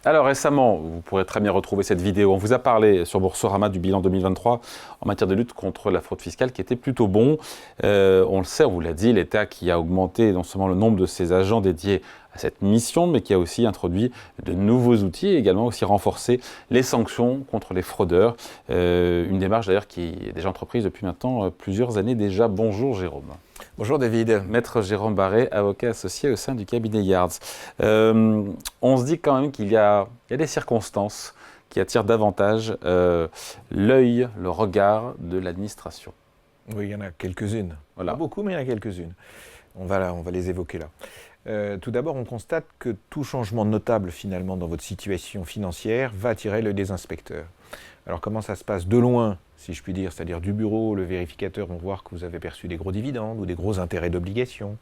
Alors récemment, vous pourrez très bien retrouver cette vidéo. On vous a parlé sur Boursorama du bilan 2023 en matière de lutte contre la fraude fiscale qui était plutôt bon. On le sait, on vous l'a dit, l'État qui a augmenté non seulement le nombre de ses agents dédiés à cette mission, mais qui a aussi introduit de nouveaux outils et également aussi renforcé les sanctions contre les fraudeurs. Une démarche d'ailleurs qui est déjà entreprise depuis maintenant plusieurs années déjà. Bonjour Jérôme. Bonjour David. Maître Jérôme Barré, avocat associé au sein du cabinet Yards. On se dit quand même qu'il y a des circonstances qui attirent davantage l'œil, le regard de l'administration. Oui, il y en a quelques-unes. Voilà. Pas beaucoup, mais il y en a quelques-unes. On va les évoquer là. Tout d'abord, on constate que tout changement notable finalement dans votre situation financière va attirer l'œil des inspecteurs. Alors comment ça se passe de loin, si je puis dire, c'est-à-dire du bureau, le vérificateur vont voir que vous avez perçu des gros dividendes ou des gros intérêts d'obligation,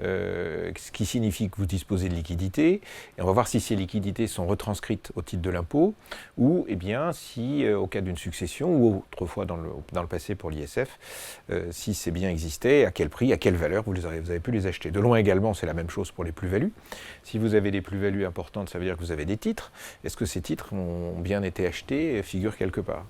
ce qui signifie que vous disposez de liquidités, et on va voir si ces liquidités sont retranscrites au titre de l'impôt, ou eh bien si au cas d'une succession, ou autrefois dans le passé pour l'ISF, si ces biens existaient, à quel prix, à quelle valeur vous avez pu les acheter. De loin également, c'est la même chose pour les plus-values. Si vous avez des plus-values importantes, ça veut dire que vous avez des titres. Est-ce que ces titres ont bien été achetés, figurent quelque part.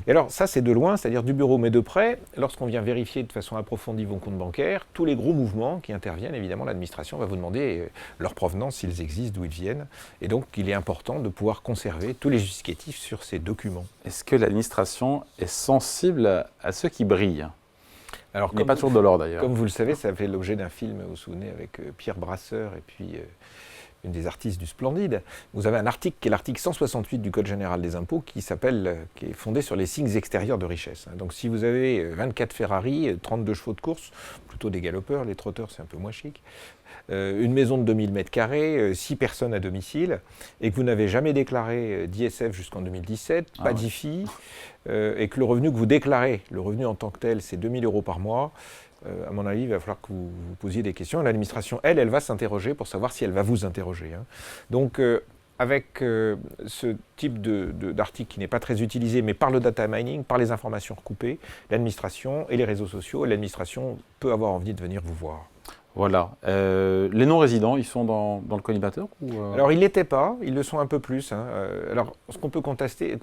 Et alors ça c'est de loin, c'est-à-dire du bureau, mais de près, lorsqu'on vient vérifier de façon approfondie vos comptes bancaires, tous les gros mouvements qui interviennent, évidemment l'administration va vous demander leur provenance, s'ils existent, d'où ils viennent. Et donc il est important de pouvoir conserver tous les justificatifs sur ces documents. Est-ce que l'administration est sensible à ceux qui brillent ? Alors, il n'est pas toujours de l'or d'ailleurs. Comme vous le savez, ça fait l'objet d'un film, vous vous souvenez, avec Pierre Brasseur et puis une des artistes du Splendide. Vous avez un article qui est l'article 168 du Code général des impôts qui est fondé sur les signes extérieurs de richesse. Donc si vous avez 24 Ferrari, 32 chevaux de course, plutôt des galopeurs, les trotteurs c'est un peu moins chic, une maison de 2000 m², 6 personnes à domicile, et que vous n'avez jamais déclaré d'ISF jusqu'en 2017, pas d'IFI, et que le revenu que vous déclarez, le revenu en tant que tel, c'est 2000 € par mois, à mon avis, il va falloir que vous vous posiez des questions. L'administration, elle va s'interroger pour savoir si elle va vous interroger. Donc, avec ce type d'article qui n'est pas très utilisé, mais par le data mining, par les informations recoupées, l'administration et les réseaux sociaux, l'administration peut avoir envie de venir vous voir. Voilà. Les non-résidents, ils sont dans le collimateur Alors, ils ne l'étaient pas, ils le sont un peu plus. Alors, ce qu'on peut constater,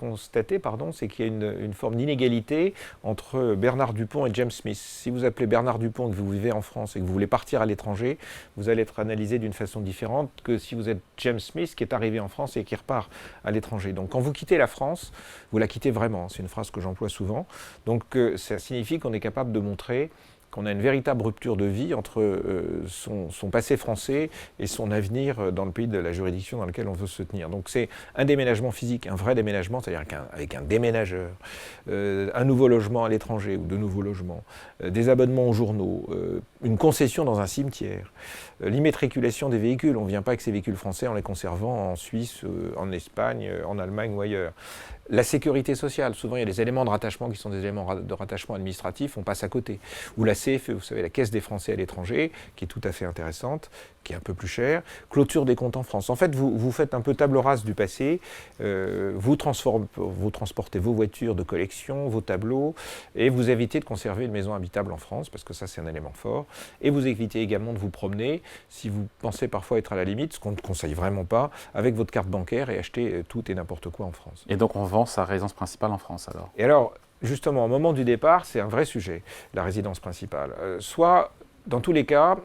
c'est qu'il y a une forme d'inégalité entre Bernard Dupont et James Smith. Si vous appelez Bernard Dupont et que vous vivez en France et que vous voulez partir à l'étranger, vous allez être analysé d'une façon différente que si vous êtes James Smith qui est arrivé en France et qui repart à l'étranger. Donc, quand vous quittez la France, vous la quittez vraiment. C'est une phrase que j'emploie souvent. Donc, ça signifie qu'on est capable de montrer qu'on a une véritable rupture de vie entre son passé français et son avenir dans le pays de la juridiction dans lequel on veut se tenir. Donc c'est un déménagement physique, un vrai déménagement, c'est-à-dire avec un déménageur, un nouveau logement à l'étranger ou de nouveaux logements, des abonnements aux journaux, une concession dans un cimetière, l'immatriculation des véhicules. On ne vient pas avec ces véhicules français en les conservant en Suisse, en Espagne, en Allemagne ou ailleurs. La sécurité sociale, souvent il y a des éléments de rattachement qui sont des éléments de rattachement administratif, on passe à côté. Ou la CFE, vous savez, la Caisse des Français à l'étranger, qui est tout à fait intéressante, qui est un peu plus chère. Clôture des comptes en France. En fait, vous faites un peu table rase du passé, vous transportez vos voitures de collection, vos tableaux, et vous évitez de conserver une maison habitable en France, parce que ça c'est un élément fort. Et vous évitez également de vous promener, si vous pensez parfois être à la limite, ce qu'on ne conseille vraiment pas, avec votre carte bancaire et acheter tout et n'importe quoi en France. Et donc on vend sa résidence principale en France alors. Et alors, justement, au moment du départ, c'est un vrai sujet, la résidence principale. Soit, dans tous les cas,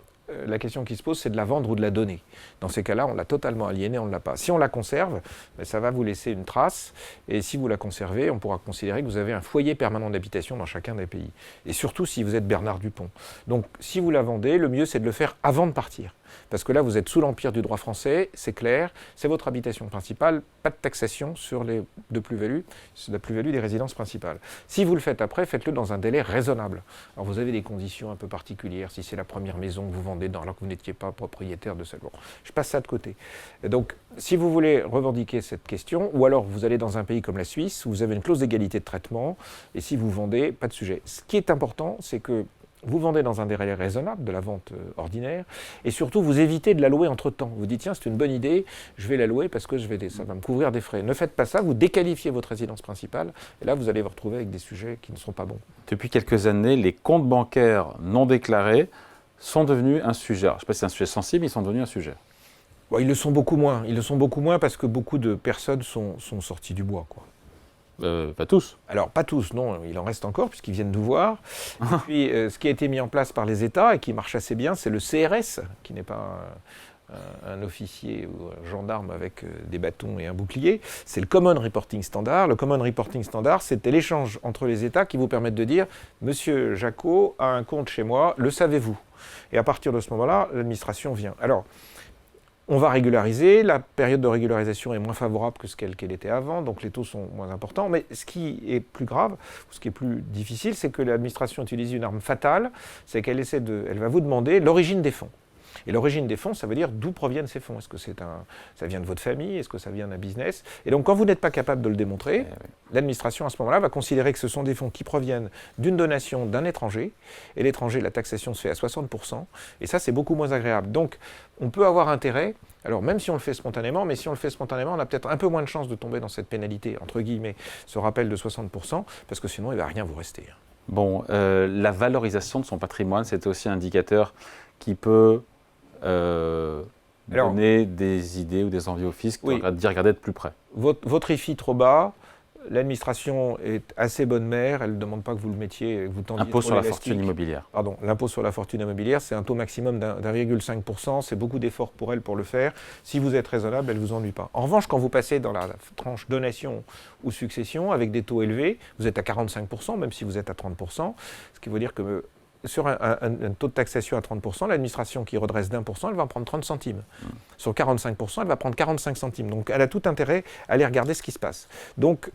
la question qui se pose, c'est de la vendre ou de la donner. Dans ces cas-là, on l'a totalement aliénée, on ne l'a pas. Si on la conserve, ça va vous laisser une trace, et si vous la conservez, on pourra considérer que vous avez un foyer permanent d'habitation dans chacun des pays. Et surtout si vous êtes Bernard Dupont. Donc, si vous la vendez, le mieux, c'est de le faire avant de partir. Parce que là, vous êtes sous l'empire du droit français, c'est clair, c'est votre habitation principale, pas de taxation sur les de plus-value, c'est la plus-value des résidences principales. Si vous le faites après, faites-le dans un délai raisonnable. Alors vous avez des conditions un peu particulières, si c'est la première maison que vous vendez alors que vous n'étiez pas propriétaire de celle. Bon, je passe ça de côté. Et donc, si vous voulez revendiquer cette question, ou alors vous allez dans un pays comme la Suisse, où vous avez une clause d'égalité de traitement, et si vous vendez, pas de sujet. Ce qui est important, c'est que vous vendez dans un délai raisonnable de la vente ordinaire, et surtout vous évitez de la louer entre-temps. Vous dites tiens c'est une bonne idée, je vais la louer parce que ça va me couvrir des frais. Ne faites pas ça, vous déqualifiez votre résidence principale, et là vous allez vous retrouver avec des sujets qui ne sont pas bons. Depuis quelques années, les comptes bancaires non déclarés sont devenus un sujet. Alors, je ne sais pas si c'est un sujet sensible, mais ils sont devenus un sujet. Bon, ils le sont beaucoup moins. Ils le sont beaucoup moins parce que beaucoup de personnes sont sorties du bois, quoi. Pas tous. Alors, pas tous, non, il en reste encore, puisqu'ils viennent nous voir. Et puis, ce qui a été mis en place par les États et qui marche assez bien, c'est le CRS, qui n'est pas un officier ou un gendarme avec des bâtons et un bouclier. C'est le Common Reporting Standard. Le Common Reporting Standard, c'était l'échange entre les États qui vous permettent de dire « Monsieur Jacot a un compte chez moi, le savez-vous » Et à partir de ce moment-là, l'administration vient. Alors, on va régulariser, la période de régularisation est moins favorable que ce qu'elle était avant, donc les taux sont moins importants. Mais ce qui est plus grave, ce qui est plus difficile, c'est que l'administration utilise une arme fatale, c'est qu'elle elle va vous demander l'origine des fonds. Et l'origine des fonds, ça veut dire d'où proviennent ces fonds. Est-ce que ça vient de votre famille? Est-ce que ça vient d'un business? Et donc, quand vous n'êtes pas capable de le démontrer, l'administration, à ce moment-là, va considérer que ce sont des fonds qui proviennent d'une donation d'un étranger. Et l'étranger, la taxation se fait à 60%. Et ça, c'est beaucoup moins agréable. Donc, on peut avoir intérêt, alors même si on le fait spontanément, mais si on le fait spontanément, on a peut-être un peu moins de chances de tomber dans cette pénalité, entre guillemets, ce rappel de 60%, parce que sinon, il ne va rien vous rester. Bon, la valorisation de son patrimoine, c'est aussi un indicateur qui peut donner des idées ou des envies au fisc d'y regarder de plus près. Votre IFI trop bas, l'administration est assez bonne mère, elle ne demande pas que vous le mettiez, que vous tendiez Impôt sur la fortune immobilière. Pardon, l'impôt sur la fortune immobilière, c'est un taux maximum d'1,5%, c'est beaucoup d'efforts pour elle pour le faire. Si vous êtes raisonnable, elle ne vous ennuie pas. En revanche, quand vous passez dans la tranche donation ou succession, avec des taux élevés, vous êtes à 45%, même si vous êtes à 30%, ce qui veut dire que sur un taux de taxation à 30%, l'administration qui redresse d'1%, elle va en prendre 30 centimes. Sur 45%, elle va prendre 45 centimes. Donc elle a tout intérêt à aller regarder ce qui se passe. Donc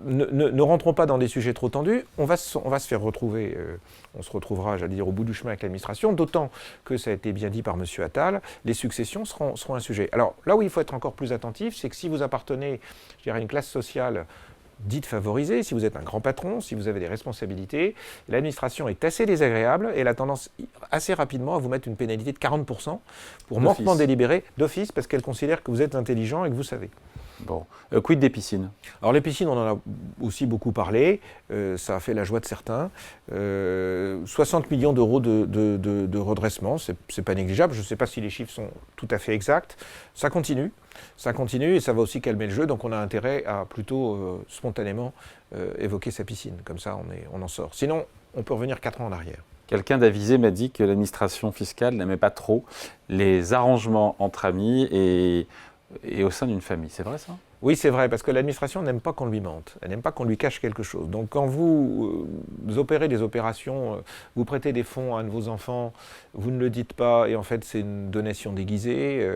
ne rentrons pas dans des sujets trop tendus, on va se faire retrouver, on se retrouvera, j'allais dire, au bout du chemin avec l'administration, d'autant que ça a été bien dit par M. Attal, les successions seront un sujet. Alors là où il faut être encore plus attentif, c'est que si vous appartenez, je dirais, à une classe sociale dite favorisée, si vous êtes un grand patron, si vous avez des responsabilités, l'administration est assez désagréable et elle a tendance assez rapidement à vous mettre une pénalité de 40% pour manquement délibéré d'office parce qu'elle considère que vous êtes intelligent et que vous savez. Bon. Quid des piscines? Alors les piscines, on en a aussi beaucoup parlé, ça a fait la joie de certains. 60 millions d'euros de redressement, c'est pas négligeable, je ne sais pas si les chiffres sont tout à fait exacts. Ça continue et ça va aussi calmer le jeu, donc on a intérêt à plutôt spontanément évoquer sa piscine, comme ça on en sort. Sinon, on peut revenir 4 ans en arrière. Quelqu'un d'avisé m'a dit que l'administration fiscale n'aimait pas trop les arrangements entre amis et au sein d'une famille. C'est vrai ça? Oui, c'est vrai, parce que l'administration n'aime pas qu'on lui mente, elle n'aime pas qu'on lui cache quelque chose. Donc quand vous opérez des opérations, vous prêtez des fonds à un de vos enfants, vous ne le dites pas, et en fait c'est une donation déguisée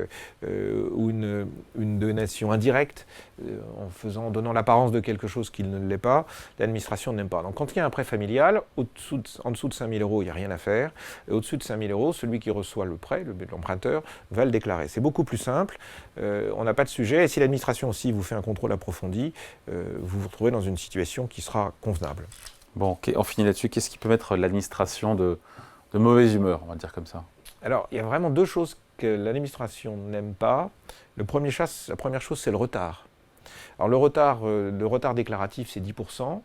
ou une donation indirecte, en donnant l'apparence de quelque chose qui ne l'est pas, l'administration n'aime pas. Donc quand il y a un prêt familial, en dessous de 5 000 euros, il n'y a rien à faire. Et au-dessus de 5 000 euros, celui qui reçoit le prêt, l'emprunteur, va le déclarer. C'est beaucoup plus simple, on n'a pas de sujet, et si l'administration aussi vous fait un contrôle approfondi, vous vous retrouvez dans une situation qui sera convenable. Bon, on finit là-dessus. Qu'est-ce qui peut mettre l'administration de mauvaise humeur, on va dire comme ça? Alors, il y a vraiment 2 choses que l'administration n'aime pas. La première chose, c'est le retard. Alors, le retard déclaratif, c'est 10%.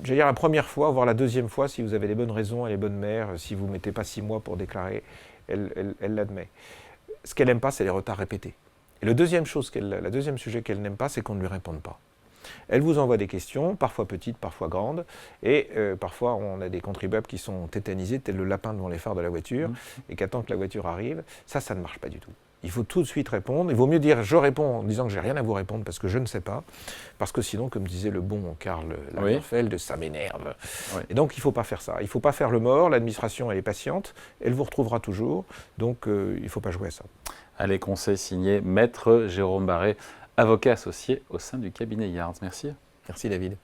J'allais dire la première fois, voire la deuxième fois, si vous avez les bonnes raisons et les bonnes mères, si vous ne mettez pas 6 mois pour déclarer, elle l'admet. Ce qu'elle n'aime pas, c'est les retards répétés. Et la deuxième sujet qu'elle n'aime pas, c'est qu'on ne lui réponde pas. Elle vous envoie des questions, parfois petites, parfois grandes, et parfois on a des contribuables qui sont tétanisés, tel le lapin devant les phares de la voiture, et qu'attendent que la voiture arrive. Ça ne marche pas du tout. Il faut tout de suite répondre. Il vaut mieux dire « je réponds » en disant que j'ai rien à vous répondre parce que je ne sais pas, parce que sinon, comme disait le bon Karl Lagerfeld, ça m'énerve. Oui. Et donc il ne faut pas faire ça. Il ne faut pas faire le mort. L'administration, elle est patiente, elle vous retrouvera toujours, donc il ne faut pas jouer à ça. Allez, conseil signé Maître Jérôme Barré, avocat associé au sein du cabinet Yards. Merci. Merci David.